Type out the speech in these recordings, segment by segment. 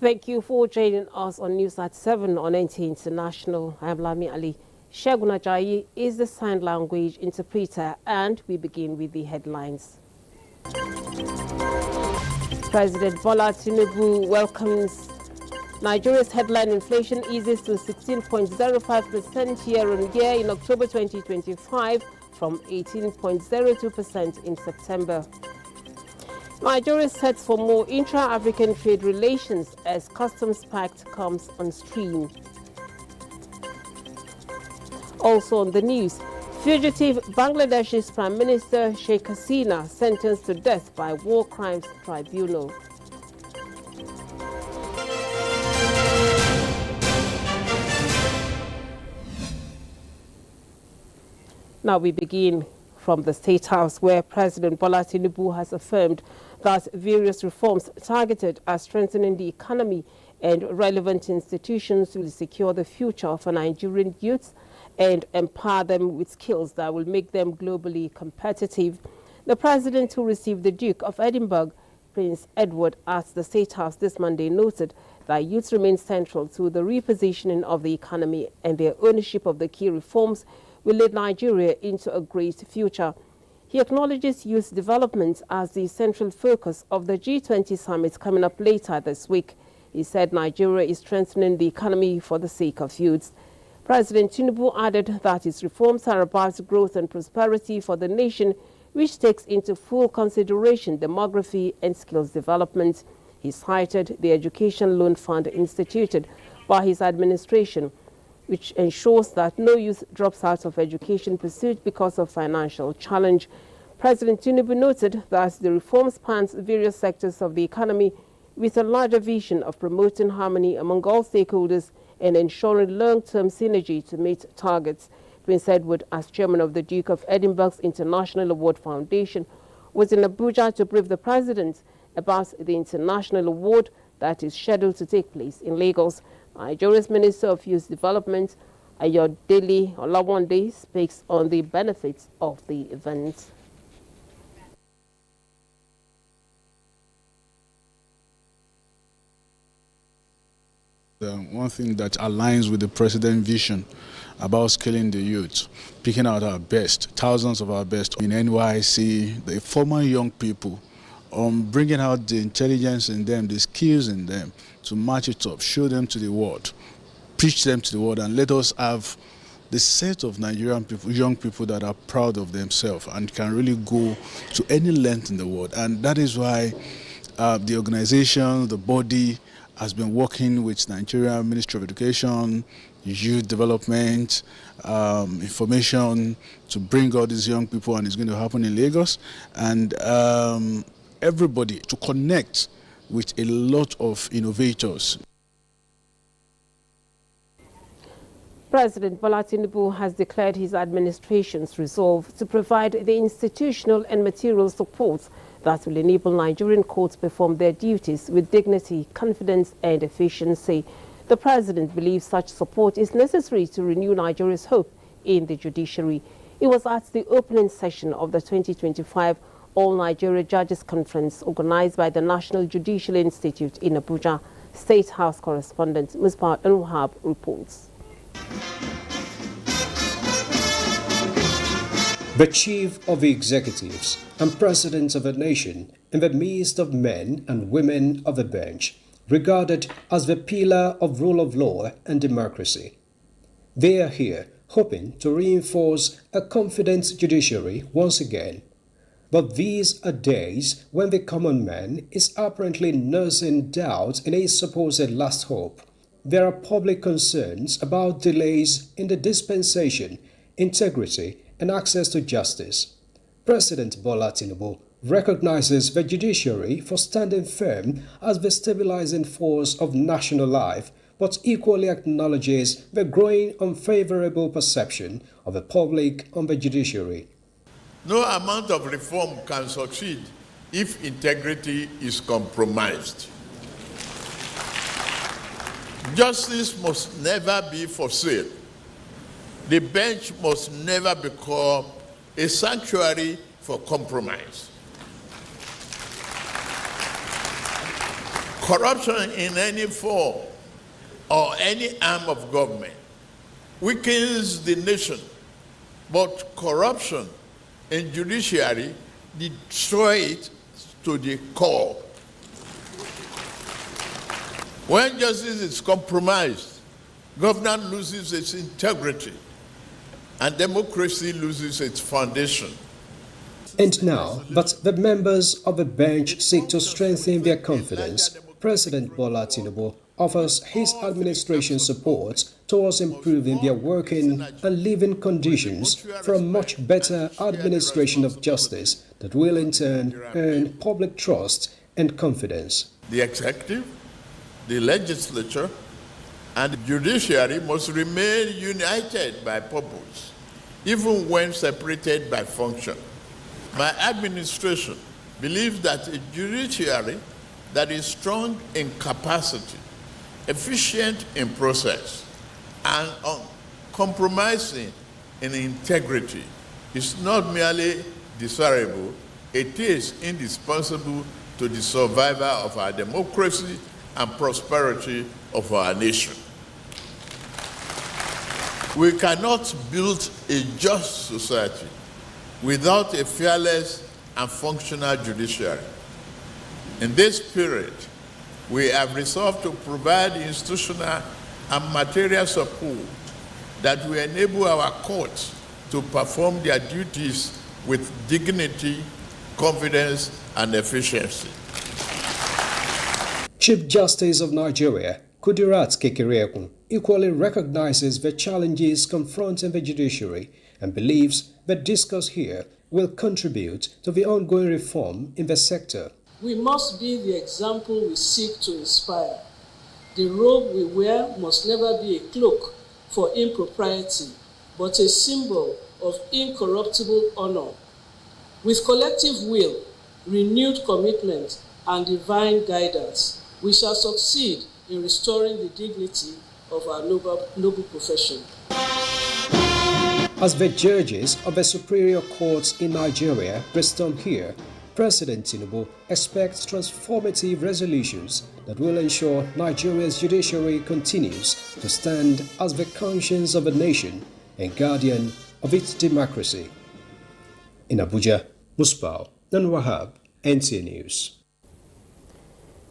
Thank you for joining us on News at 7 on NT International. I am Lami Ali. Shegun Ajayi is the sign language interpreter, and we begin with the headlines. President Bola Tinubu welcomes Nigeria's headline inflation eases to 16.05% year-on-year in October 2025 from 18.02% in September. Nigeria sets for more intra-African trade relations as Customs Pact comes on stream. Also on the news, fugitive Bangladesh's Prime Minister Sheikh Hasina sentenced to death by War Crimes Tribunal. Now we begin from the State House, where President Bola Tinubu has affirmed that various reforms targeted at strengthening the economy and relevant institutions will secure the future of Nigerian youths and empower them with skills that will make them globally competitive. The president, who received the Duke of Edinburgh, Prince Edward, at the State House this Monday, noted that youths remain central to the repositioning of the economy, and their ownership of the key reforms will lead Nigeria into a great future. He acknowledges youth development as the central focus of the G20 summit coming up later this week. He said Nigeria is strengthening the economy for the sake of youths. President Tinubu added that his reforms are about growth and prosperity for the nation, which takes into full consideration demography and skills development. He cited the Education Loan Fund instituted by his administration, which ensures that no youth drops out of education pursuit because of financial challenge. President Tinubu noted that the reform spans various sectors of the economy with a larger vision of promoting harmony among all stakeholders and ensuring long-term synergy to meet targets. Prince Edward, as chairman of the Duke of Edinburgh's International Award Foundation, was in Abuja to brief the president about the international award that is scheduled to take place in Lagos. Nigeria's Minister of Youth Development, Ayodele Olawande, speaks on the benefits of the event. One thing that aligns with the president's vision about scaling the youth, picking out our best, thousands of our best in NYC, the former young people, bringing out the intelligence in them, the skills in them, to match it up, show them to the world, preach them to the world, and let us have the set of Nigerian people, young people that are proud of themselves and can really go to any length in the world. And that is why the organization, the body, has been working with Nigerian Ministry of Education, Youth Development, information to bring all these young people, and it's going to happen in Lagos. And everybody to connect with a lot of innovators. President Bola Tinubu has declared his administration's resolve to provide the institutional and material support that will enable Nigerian courts perform their duties with dignity, confidence, and efficiency. The president believes such support is necessary to renew Nigeria's hope in the judiciary. It was at the opening session of the 2025 All Nigeria Judges Conference organized by the National Judicial Institute in Abuja. State House correspondent Musbat Anwahab reports. The chief of the executives and president of a nation in the midst of men and women of the bench, regarded as the pillar of rule of law and democracy. They are here hoping to reinforce a confident judiciary once again. But these are days when the common man is apparently nursing doubt in his supposed last hope. There are public concerns about delays in the dispensation, integrity, and access to justice. President Bola Tinubu recognizes the judiciary for standing firm as the stabilizing force of national life, but equally acknowledges the growing unfavorable perception of the public on the judiciary. No amount of reform can succeed if integrity is compromised. Justice must never be for sale. The bench must never become a sanctuary for compromise. Corruption in any form or any arm of government weakens the nation, but corruption in judiciary destroys it to the core. When justice is compromised, government loses its integrity and democracy loses its foundation. And now that the members of the bench seek to strengthen their confidence, President Bola Tinubu offers his administration support towards improving their working and living conditions for a much better administration of justice that will in turn earn public trust and confidence. The executive, the legislature, and the judiciary must remain united by purpose, even when separated by function. My administration believes that a judiciary that is strong in capacity, efficient in process, and uncompromising in integrity is not merely desirable, it is indispensable to the survival of our democracy and prosperity of our nation. We cannot build a just society without a fearless and functional judiciary. In this period, we have resolved to provide institutional and material support that will enable our courts to perform their duties with dignity, confidence, and efficiency. Chief Justice of Nigeria, Kudirat Kekereekun, equally recognizes the challenges confronting the judiciary and believes the discourse here will contribute to the ongoing reform in the sector. We must be the example we seek to inspire. The robe we wear must never be a cloak for impropriety, but a symbol of incorruptible honor. With collective will, renewed commitment, and divine guidance, we shall succeed in restoring the dignity of our noble profession. As the judges of the superior courts in Nigeria brainstorm here, President Tinubu expects transformative resolutions that will ensure Nigeria's judiciary continues to stand as the conscience of a nation and guardian of its democracy. In Abuja, Musbah and Wahab, NTA News.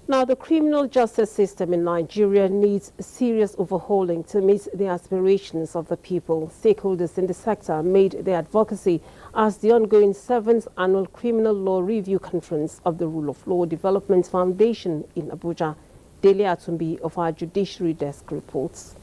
Now, the criminal justice system in Nigeria needs serious overhauling to meet the aspirations of the people. Stakeholders in the sector made their advocacy as the ongoing 7th Annual Criminal Law Review Conference of the Rule of Law Development Foundation in Abuja. Dele Atumbi of our Judiciary Desk reports.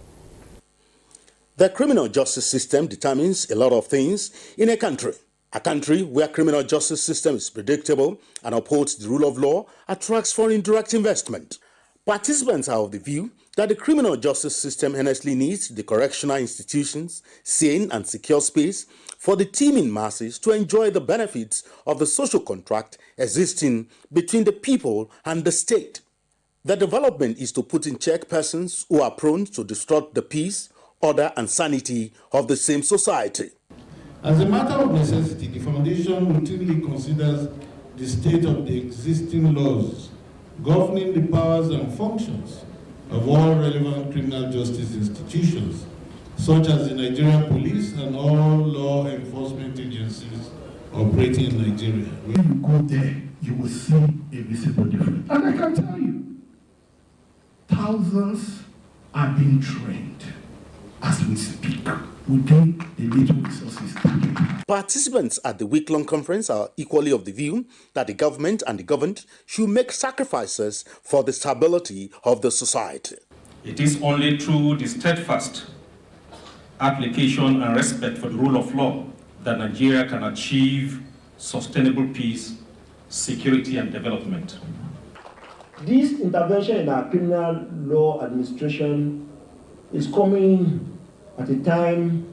The criminal justice system determines a lot of things in a country. A country where criminal justice system is predictable and upholds the rule of law attracts foreign direct investment. Participants are of the view that the criminal justice system honestly needs the correctional institutions, sane and secure space for the teeming masses to enjoy the benefits of the social contract existing between the people and the state. The development is to put in check persons who are prone to distort the peace, order and sanity of the same society. As a matter of necessity, the Foundation routinely considers the state of the existing laws governing the powers and functions of all relevant criminal justice institutions, such as the Nigerian police and all law enforcement agencies operating in Nigeria. When you go there, you will see a visible difference. And I can tell you, thousands are being trained as we speak within the little resources. Participants at the week-long conference are equally of the view that the government and the governed should make sacrifices for the stability of the society. It is only through the steadfast application and respect for the rule of law that Nigeria can achieve sustainable peace, security, and development. This intervention in our criminal law administration is coming at a time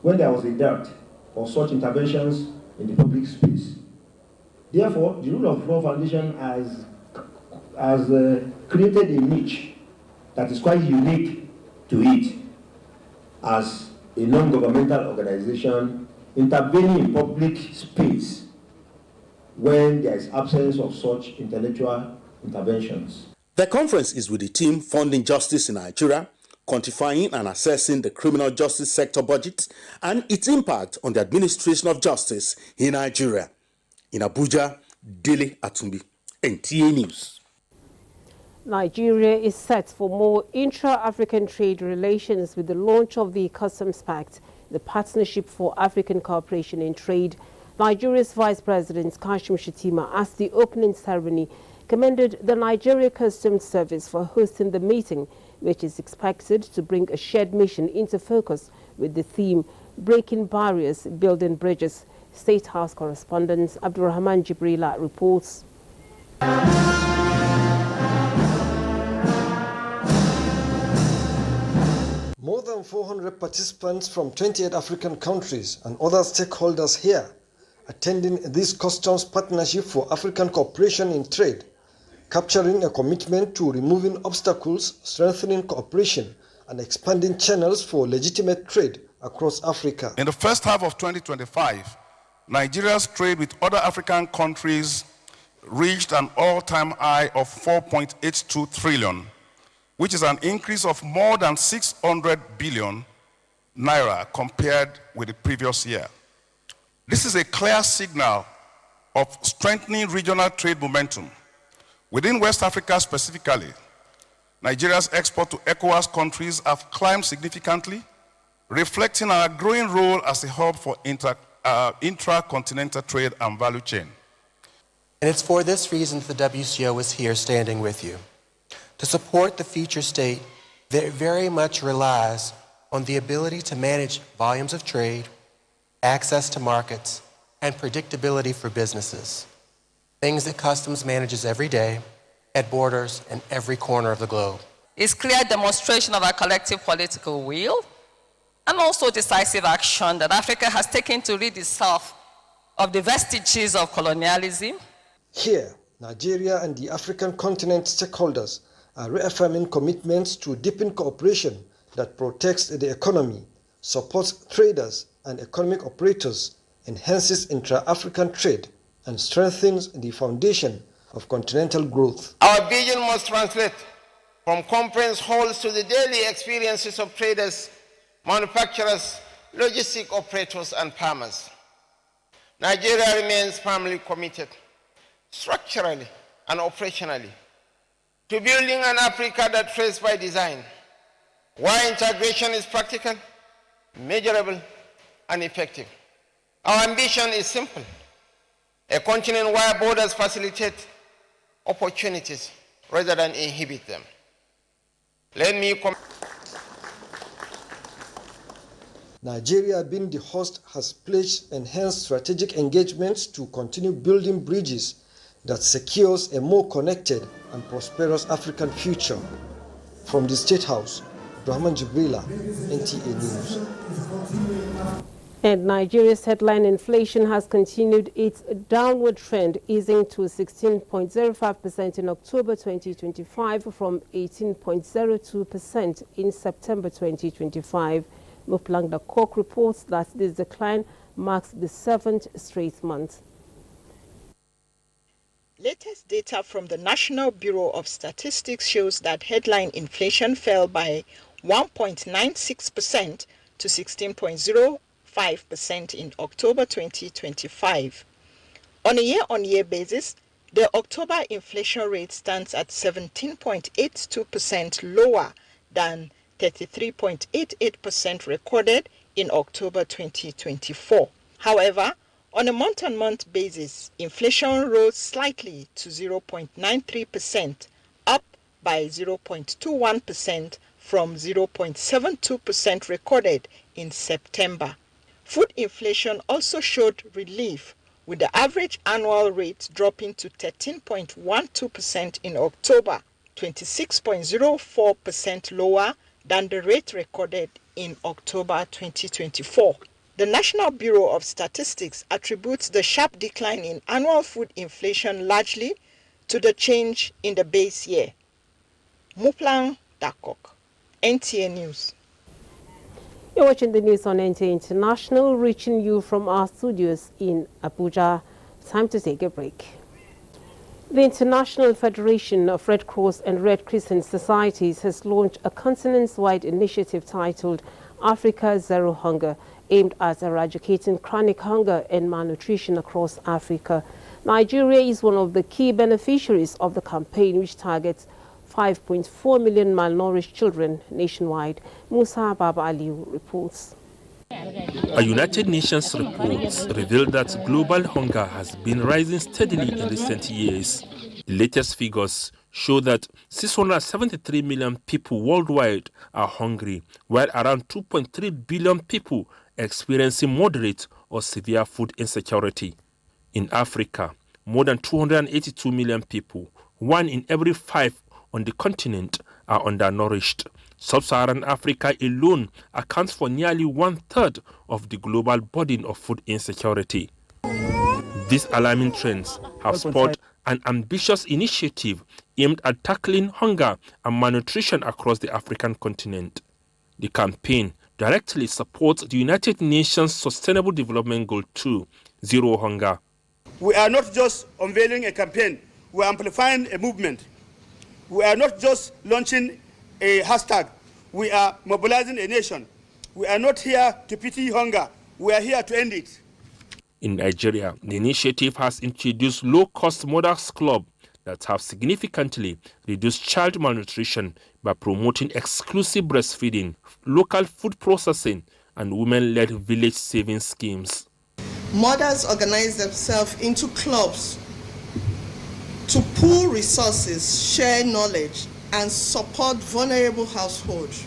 when there was a dearth of such interventions in the public space. Therefore, the Rule of Law Foundation has created a niche that is quite unique to it as a non-governmental organization intervening in public space when there is absence of such intellectual interventions. The conference is with the team funding justice in Nigeria, quantifying and assessing the criminal justice sector budget and its impact on the administration of justice in Nigeria. In Abuja, Dele Atumbi, NTA News. Nigeria is set for more intra-African trade relations with the launch of the Customs Pact, the Partnership for African Cooperation in Trade. Nigeria's Vice President Kashim Shettima, at the opening ceremony, commended the Nigeria Customs Service for hosting the meeting, which is expected to bring a shared mission into focus with the theme Breaking Barriers, Building Bridges. State House correspondent Abdurrahman Jibrila reports. More than 400 participants from 28 African countries and other stakeholders here attending this customs partnership for African cooperation in trade, capturing a commitment to removing obstacles, strengthening cooperation, and expanding channels for legitimate trade across Africa. In the first half of 2025, Nigeria's trade with other African countries reached an all-time high of 4.82 trillion, which is an increase of more than 600 billion naira compared with the previous year. This is a clear signal of strengthening regional trade momentum. Within West Africa specifically, Nigeria's export to ECOWAS countries have climbed significantly, reflecting our growing role as a hub for intra-continental trade and value chain. And it's for this reason the WCO is here standing with you. To support the future state that very much relies on the ability to manage volumes of trade, access to markets, and predictability for businesses. Things that customs manages every day, at borders, in every corner of the globe. It's clear demonstration of our collective political will and also decisive action that Africa has taken to rid itself of the vestiges of colonialism. Here, Nigeria and the African continent stakeholders are reaffirming commitments to deepen cooperation that protects the economy, supports traders and economic operators, enhances intra-African trade, and strengthens the foundation of continental growth. Our vision must translate from conference halls to the daily experiences of traders, manufacturers, logistic operators, and farmers. Nigeria remains firmly committed, structurally and operationally, to building an Africa that trades by design, where integration is practical, measurable, and effective. Our ambition is simple: a continent where borders facilitate opportunities rather than inhibit them. Nigeria, being the host, has pledged enhanced strategic engagements to continue building bridges that secures a more connected and prosperous African future. From the State House, Abdurrahman Jibrila, NTA News. And Nigeria's headline inflation has continued its downward trend, easing to 16.05% in October 2025 from 18.02% in September 2025. Muplang Dakok reports that this decline marks the 7th straight month. Latest data from the National Bureau of Statistics shows that headline inflation fell by 1.96% to 16.05% in October 2025. On a year-on-year basis, the October inflation rate stands at 17.82%, lower than 33.88% recorded in October 2024. However, on a month-on-month basis, inflation rose slightly to 0.93%, up by 0.21% from 0.72% recorded in September. Food inflation also showed relief, with the average annual rate dropping to 13.12% in October, 26.04% lower than the rate recorded in October 2024. The National Bureau of Statistics attributes the sharp decline in annual food inflation largely to the change in the base year. Muplang Dakok, NTA News. You're watching the news on NTA International, reaching you from our studios in Abuja. Time to take a break. The International Federation of Red Cross and Red Crescent Societies has launched a continent-wide initiative titled Africa Zero Hunger, aimed at eradicating chronic hunger and malnutrition across Africa. Nigeria is one of the key beneficiaries of the campaign, which targets 5.4 million malnourished children nationwide. Musa Baba Aliu reports. A United Nations report revealed that global hunger has been rising steadily in recent years. The latest figures show that 673 million people worldwide are hungry, while around 2.3 billion people are experiencing moderate or severe food insecurity. In Africa, more than 282 million people, 1 in every 5 on the continent, are undernourished. Sub-Saharan Africa alone accounts for nearly 1/3 of the global burden of food insecurity. These alarming trends have spurred an ambitious initiative aimed at tackling hunger and malnutrition across the African continent. The campaign directly supports the United Nations Sustainable Development Goal 2, Zero Hunger. We are not just unveiling a campaign, we are amplifying a movement. We are not just launching a hashtag, we are mobilizing a nation. We are not here to pity hunger, we are here to end it. In Nigeria, the initiative has introduced low-cost mothers club that have significantly reduced child malnutrition by promoting exclusive breastfeeding, local food processing, and women-led village saving schemes. Mothers organize themselves into clubs to pool resources, share knowledge, and support vulnerable households.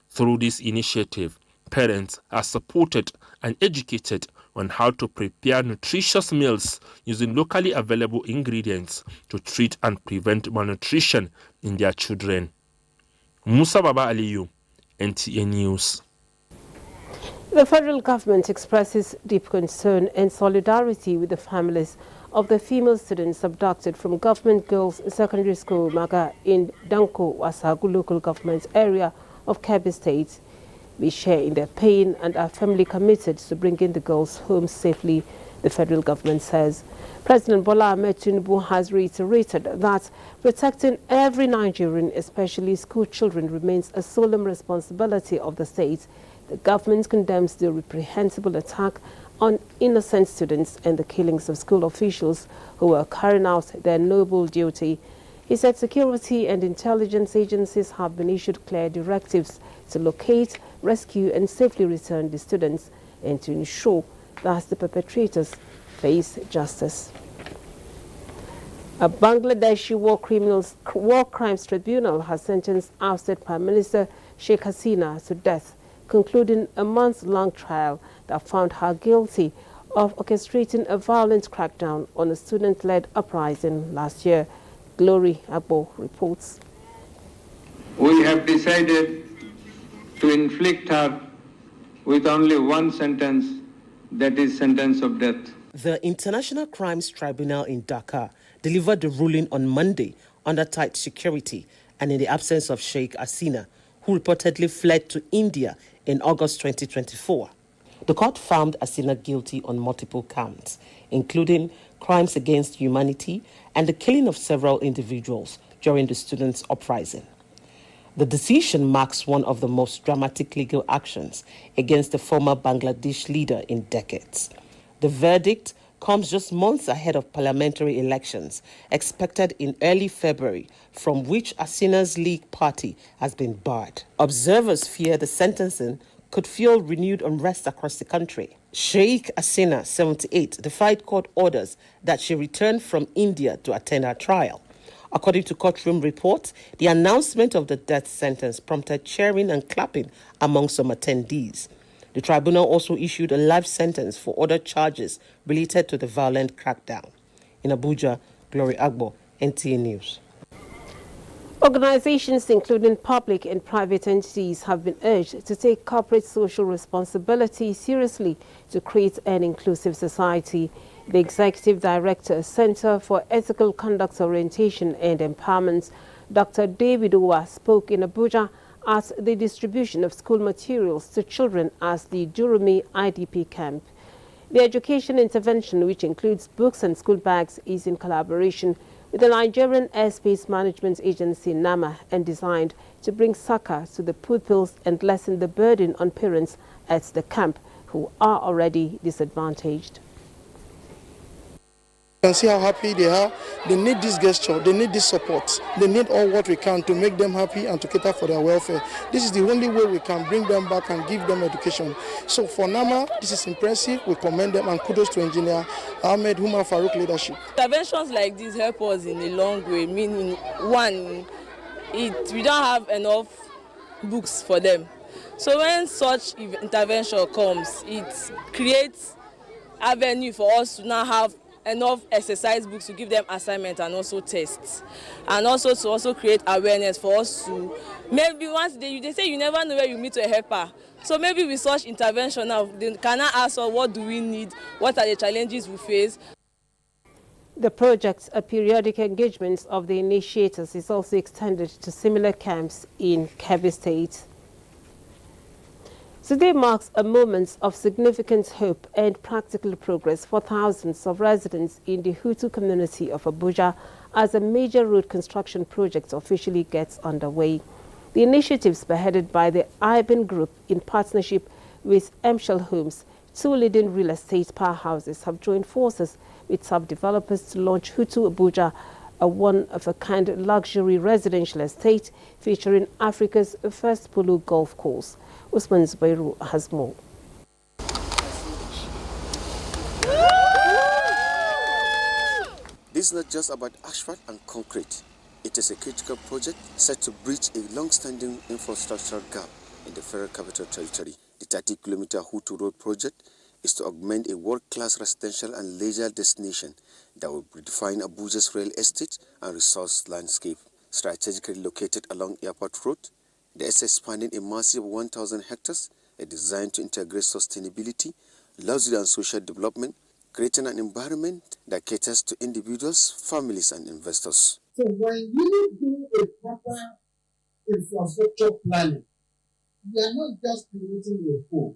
Through this initiative, parents are supported and educated on how to prepare nutritious meals using locally available ingredients to treat and prevent malnutrition in their children. Musa Baba Aliyu, NTA News. The federal government expresses deep concern and solidarity with the families of the female students abducted from Government Girls Secondary School Maga in Danko Wasagu local government area of Kebbi State. We share in their pain and are firmly committed to bringing the girls home safely, the federal government says. President Bola Ahmed Tinubu has reiterated that protecting every Nigerian, especially school children, remains a solemn responsibility of the state. The government condemns the reprehensible attack on innocent students and the killings of school officials who were carrying out their noble duty. He said security and intelligence agencies have been issued clear directives to locate, rescue and safely return the students and to ensure that the perpetrators face justice. A Bangladeshi war crimes tribunal has sentenced ousted Prime Minister Sheikh Hasina to death, concluding a month-long trial that found her guilty of orchestrating a violent crackdown on a student-led uprising last year. Glory Agbo reports. We have decided to inflict her with only one sentence, that is sentence of death. The International Crimes Tribunal in Dhaka delivered the ruling on Monday under tight security and in the absence of Sheikh Hasina, who reportedly fled to India in August 2024. The court found Hasina guilty on multiple counts, including crimes against humanity and the killing of several individuals during the students' uprising. The decision marks one of the most dramatic legal actions against the former Bangladesh leader in decades. The verdict comes just months ahead of parliamentary elections expected in early February, from which Hasina's League party has been barred. Observers fear the sentencing could fuel renewed unrest across the country. Sheikh Hasina, 78, defied court orders that she returned from India to attend her trial. According to courtroom reports, the announcement of the death sentence prompted cheering and clapping among some attendees. The tribunal also issued a life sentence for other charges related to the violent crackdown. In Abuja, Glory Agbo, NTA News. Organizations, including public and private entities, have been urged to take corporate social responsibility seriously to create an inclusive society. The Executive Director, Center for Ethical Conduct Orientation and Empowerment, Dr. David Owa, spoke in Abuja at the distribution of school materials to children at the Durumi IDP camp. The education intervention, which includes books and school bags, is in collaboration with the Nigerian Airspace Management Agency, NAMA, and designed to bring succor to the pupils and lessen the burden on parents at the camp who are already disadvantaged. You can see how happy they are. They need this gesture, they need this support, they need all what we can to make them happy and to cater for their welfare. This is the only way we can bring them back and give them education. So for NAMA, this is impressive. We commend them and kudos to Engineer Ahmed Umar Farouk leadership. Interventions like this help us in a long way, meaning one, we don't have enough books for them. So when such intervention comes, it creates avenue for us to now have enough exercise books to give them assignments and also tests, and also to also create awareness for us to maybe once they say you never know where you meet a helper. So maybe with such intervention now, they can now ask us what do we need, what are the challenges we face. The project's periodic engagements of the initiators is also extended to similar camps in Kebbi State. Today marks a moment of significant hope and practical progress for thousands of residents in the Hutu community of Abuja as a major road construction project officially gets underway. The initiative, spearheaded by the IBAN Group in partnership with Emshel Homes, two leading real estate powerhouses, have joined forces with sub-developers to launch Hutu Abuja, a one-of-a-kind luxury residential estate featuring Africa's first polo golf course. Usman Zubairu has more. This is not just about asphalt and concrete. It is a critical project set to bridge a long-standing infrastructural gap in the Federal Capital Territory. The 30-kilometer Hutu Road project is to augment a world-class residential and leisure destination that will redefine Abuja's real estate and resource landscape. Strategically located along Airport Road, the estate spanning a massive 1,000 hectares is designed to integrate sustainability, luxury and social development, creating an environment that caters to individuals, families and investors. So when you do a proper infrastructure planning, you are not just creating a home,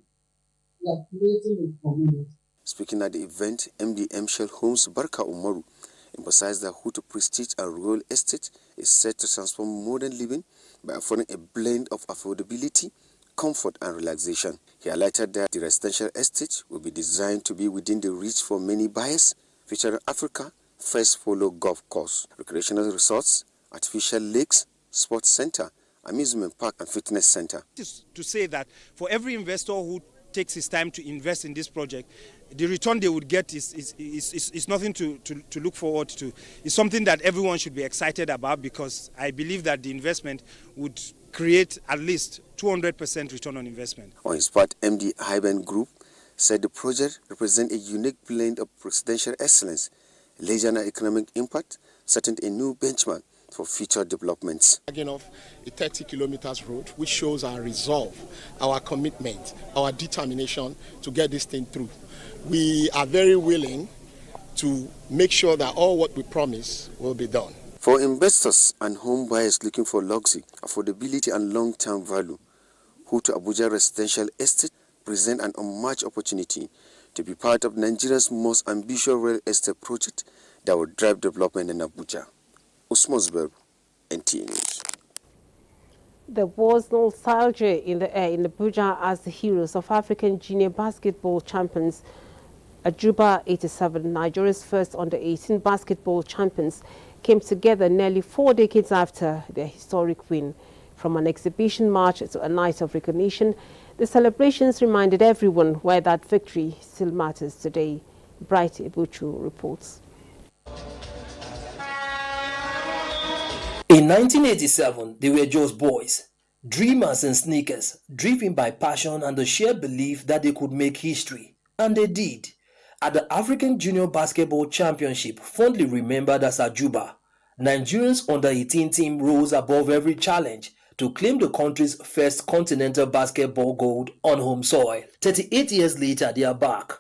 you are creating a community. Speaking at the event, MD Emshel Homes Barka Umaru emphasized that Hutu prestige and real estate is set to transform modern living by offering a blend of affordability, comfort and relaxation. He highlighted that the residential estate will be designed to be within the reach for many buyers, featuring Africa first polo golf course, recreational resorts, artificial lakes, sports center, amusement park and fitness center. To say that for every investor who takes his time to invest in this project, the return they would get is nothing to look forward to. It's something that everyone should be excited about, because I believe that the investment would create at least 200% return on investment. On his part, MD IBAN Group said the project represents a unique blend of residential excellence, leisure and economic impact, setting a new benchmark for future developments. Again, of a 30 kilometers road, which shows our resolve, our commitment, our determination to get this thing through. We are very willing to make sure that all what we promise will be done. For investors and home buyers looking for luxury, affordability and long-term value, Hutu Abuja Residential Estate present an unmatched opportunity to be part of Nigeria's most ambitious real estate project that will drive development in Abuja. Usman Zubairu, NTA News. There was nostalgia in the air in Abuja as the heroes of African junior basketball champions Abuja 87, Nigeria's first under-18 basketball champions, came together nearly 4 decades after their historic win. From an exhibition march to a night of recognition, the celebrations reminded everyone why that victory still matters today. Bright Ebuchu reports. In 1987, they were just boys, dreamers in sneakers, driven by passion and the sheer belief that they could make history. And they did. At the African Junior Basketball Championship, fondly remembered as Abuja, Nigerians under-18 team rose above every challenge to claim the country's first continental basketball gold on home soil. 38 years later, they are back,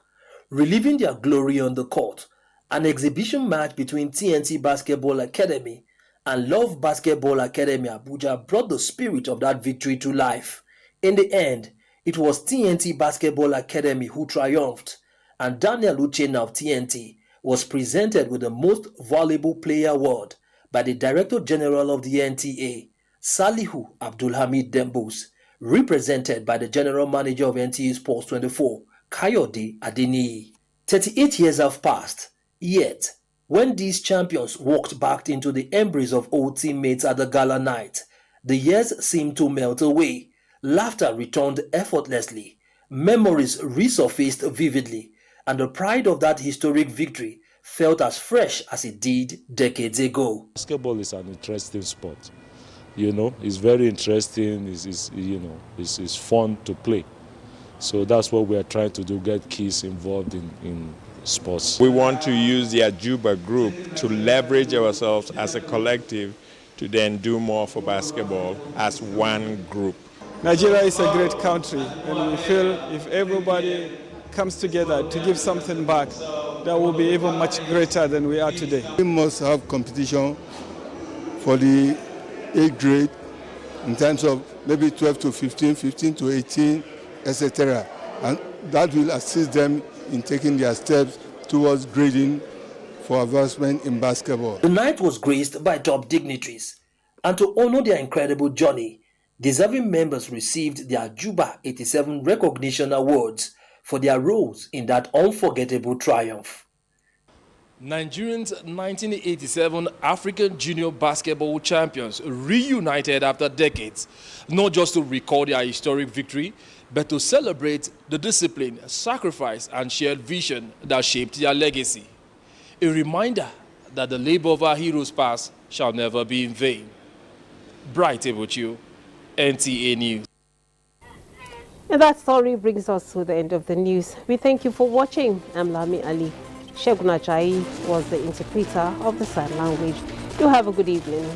reliving their glory on the court. An exhibition match between TNT Basketball Academy and Love Basketball Academy Abuja brought the spirit of that victory to life. In the end, it was TNT Basketball Academy who triumphed, and Daniel Uchenna of TNT was presented with the Most Valuable Player award by the Director General of the NTA, Salihu Abdulhamid Dembus, represented by the General Manager of NTA Sports 24, Kayode Adeniyi. 38 years have passed, yet when these champions walked back into the embrace of old teammates at the gala night, the years seemed to melt away. Laughter returned effortlessly, memories resurfaced vividly, and the pride of that historic victory felt as fresh as it did decades ago. Basketball is an interesting sport. You know, it's very interesting, it's fun to play. So that's what we are trying to do, get kids involved in sports. We want to use the Abuja group to leverage ourselves as a collective to then do more for basketball as one group. Nigeria is a great country, and we feel if everybody comes together to give something back, that will be even much greater than we are today. We must have competition for the 8th grade in terms of maybe 12 to 15, 15 to 18, etc. And that will assist them in taking their steps towards grading for advancement in basketball. The night was graced by top dignitaries, and to honor their incredible journey, deserving members received their Juba 87 recognition awards for their roles in that unforgettable triumph. Nigerians 1987 African Junior Basketball champions reunited after decades, not just to record their historic victory, but to celebrate the discipline, sacrifice, and shared vision that shaped their legacy. A reminder that the labor of our heroes past shall never be in vain. Bright Ebuchu, NTA News. And that story brings us to the end of the news. We thank you for watching. I'm Lami Ali. Shegun Ajayi was the interpreter of the sign language. You have a good evening.